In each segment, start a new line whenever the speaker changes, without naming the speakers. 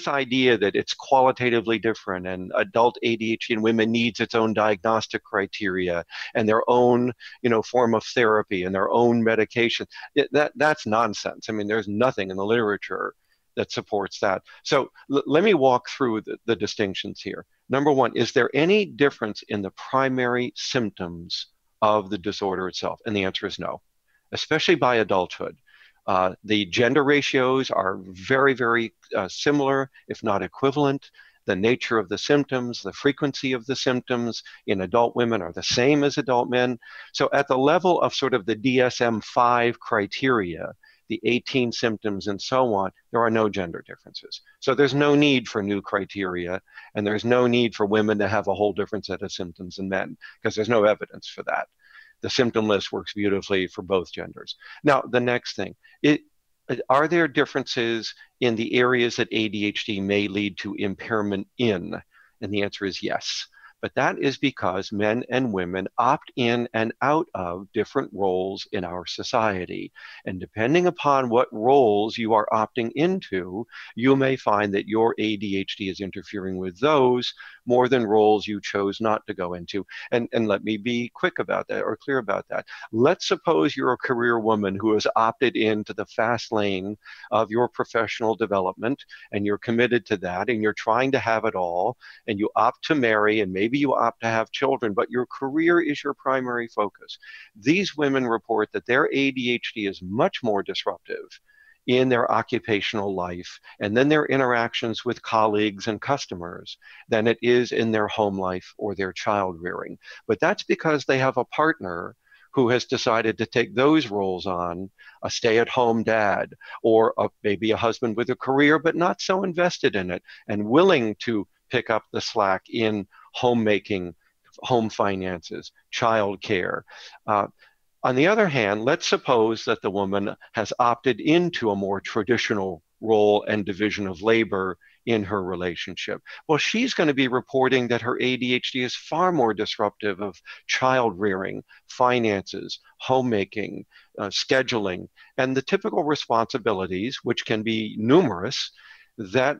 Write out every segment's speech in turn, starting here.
this idea that it's qualitatively different and adult ADHD in women needs its own diagnostic criteria and their own, form of therapy and their own medication. That's nonsense. I mean, there's nothing in the literature that supports that. So let me walk through the distinctions here. Number one, is there any difference in the primary symptoms of the disorder itself? And the answer is no, especially by adulthood. The gender ratios are very, very similar, if not equivalent. The nature of the symptoms, the frequency of the symptoms in adult women are the same as adult men. So at the level of sort of the DSM-5 criteria, the 18 symptoms and so on, there are no gender differences. So there's no need for new criteria, and there's no need for women to have a whole different set of symptoms than men, because there's no evidence for that. The symptom list works beautifully for both genders. Now, the next thing, are there differences in the areas that ADHD may lead to impairment in? And the answer is yes. But that is because men and women opt in and out of different roles in our society. And depending upon what roles you are opting into, you may find that your ADHD is interfering with those more than roles you chose not to go into. And let me be quick about that, or clear about that. Let's suppose you're a career woman who has opted into the fast lane of your professional development, and you're committed to that, and you're trying to have it all, and you opt to marry, and maybe you opt to have children, but your career is your primary focus. These women report that their ADHD is much more disruptive in their occupational life and then their interactions with colleagues and customers than it is in their home life or their child rearing. But that's because they have a partner who has decided to take those roles on, a stay-at-home dad, or maybe a husband with a career but not so invested in it and willing to pick up the slack in homemaking, home finances, child care. On the other hand, let's suppose that the woman has opted into a more traditional role and division of labor in her relationship. Well, she's going to be reporting that her ADHD is far more disruptive of child rearing, finances, homemaking, scheduling, and the typical responsibilities, which can be numerous, that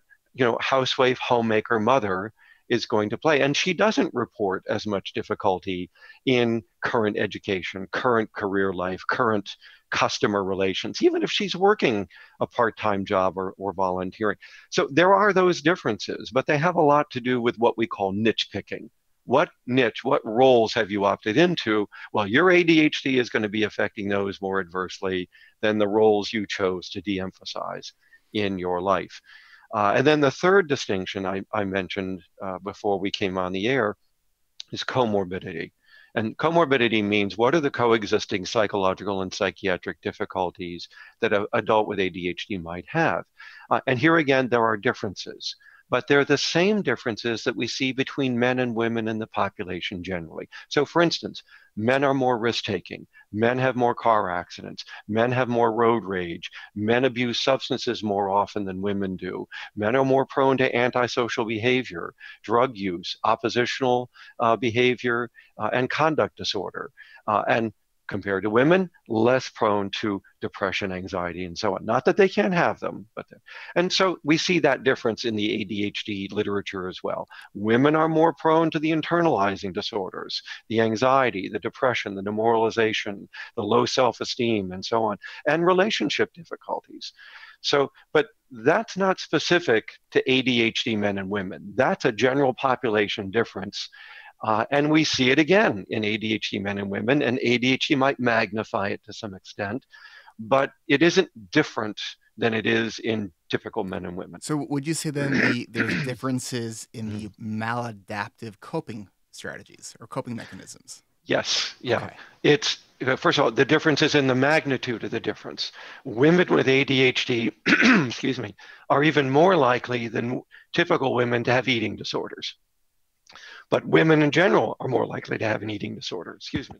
housewife, homemaker, mother is going to play. And she doesn't report as much difficulty in current education, current career life, current customer relations, even if she's working a part-time job or volunteering. So there are those differences, but they have a lot to do with what we call niche picking. What niche, what roles have you opted into? Well, your ADHD is going to be affecting those more adversely than the roles you chose to de-emphasize in your life. And then the third distinction I mentioned before we came on the air is comorbidity. And comorbidity means what are the coexisting psychological and psychiatric difficulties that an adult with ADHD might have. And here again, there are differences, but they're the same differences that we see between men and women in the population generally. So for instance, men are more risk-taking, men have more car accidents, men have more road rage, men abuse substances more often than women do, men are more prone to antisocial behavior, drug use, oppositional behavior, and conduct disorder. And compared to women, less prone to depression, anxiety, and so on. Not that they can't have them, but and so we see that difference in the ADHD literature as well. Women are more prone to the internalizing disorders, the anxiety, the depression, the demoralization, the low self-esteem, and so on, and relationship difficulties. So, but that's not specific to ADHD men and women. That's a general population difference. And we see it again in ADHD men and women, and ADHD might magnify it to some extent, but it isn't different than it is in typical men and women.
So would you say then there's differences in the maladaptive coping strategies or coping mechanisms?
Yes, yeah.
Okay.
It's, first of all, the difference is in the magnitude of the difference. Women with ADHD, excuse me, are even more likely than typical women to have eating disorders. But women in general are more likely to have an eating disorder, excuse me.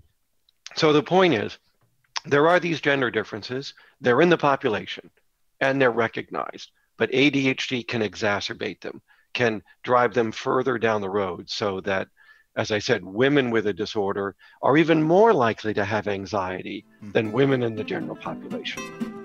So the point is, there are these gender differences, they're in the population, and they're recognized, but ADHD can exacerbate them, can drive them further down the road so that, as I said, women with a disorder are even more likely to have anxiety than women in the general population.